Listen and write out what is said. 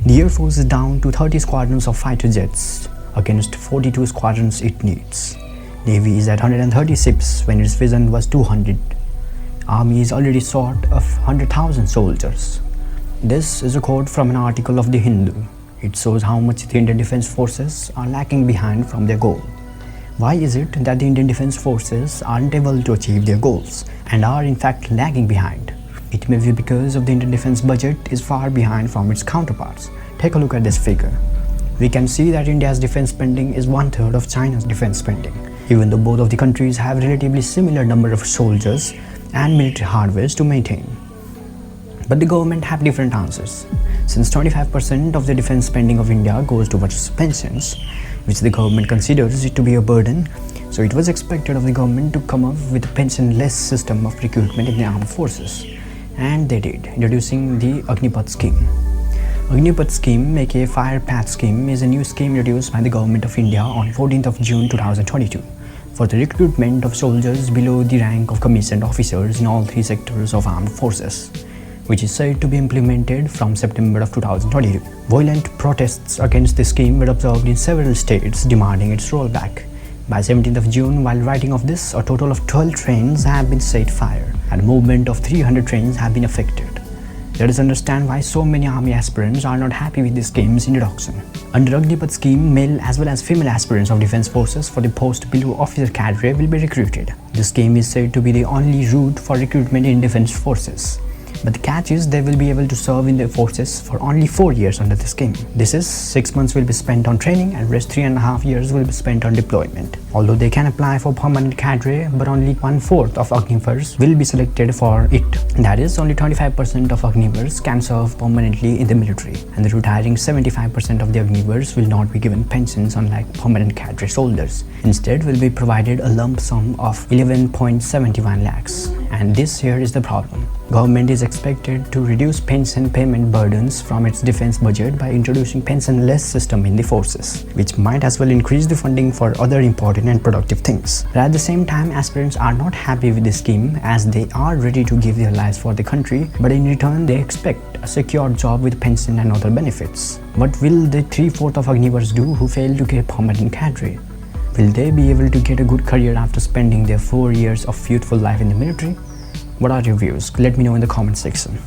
The Air Force is down to 30 squadrons of fighter jets against 42 squadrons it needs. Navy is at 130 ships when its vision was 200. Army is already short of 100,000 soldiers. This is a quote from an article of The Hindu. It shows how much the Indian Defence Forces are lacking behind from their goal. Why is it that the Indian Defence Forces aren't able to achieve their goals and are in fact lagging behind? It may be because of the Indian defence budget is far behind from its counterparts. Take a look at this figure. We can see that India's defence spending is 1/3 of China's defence spending, even though both of the countries have relatively similar number of soldiers and military hardware to maintain. But the government have different answers. Since 25% of the defence spending of India goes towards pensions, which the government considers it to be a burden, so it was expected of the government to come up with a pension-less system of recruitment in the armed forces. And they did, introducing the Agnipath Scheme. Agnipath Scheme, aka Fire Path Scheme, is a new scheme introduced by the Government of India on 14th of June 2022 for the recruitment of soldiers below the rank of commissioned officers in all three sectors of armed forces, which is said to be implemented from September of 2022. Violent protests against the scheme were observed in several states demanding its rollback. By 17th of June, while writing of this, a total of 12 trains have been set fire and a movement of 300 trains have been affected. Let us understand why so many army aspirants are not happy with this scheme's introduction. Under Agnipath Scheme, male as well as female aspirants of defence forces for the post below officer cadre will be recruited. This scheme is said to be the only route for recruitment in defence forces. But the catch is they will be able to serve in the forces for only 4 years under the scheme. This is 6 months will be spent on training and rest 3.5 years will be spent on deployment. Although they can apply for permanent cadre, but only 1/4 of Agnivars will be selected for it. That is, only 25% of Agnivars can serve permanently in the military, and the retiring 75% of the Agnivars will not be given pensions unlike permanent cadre soldiers. Instead, will be provided a lump sum of 11.71 lakhs. And this here is the problem. Government is expected to reduce pension payment burdens from its defence budget by introducing pension-less system in the forces, which might as well increase the funding for other important and productive things. But at the same time, aspirants are not happy with the scheme as they are ready to give their lives for the country, but in return they expect a secure job with pension and other benefits. What will the 3/4 of Agnivars do who fail to get permanent cadre? Will they be able to get a good career after spending their 4 years of youthful life in the military? What are your views? Let me know in the comment section.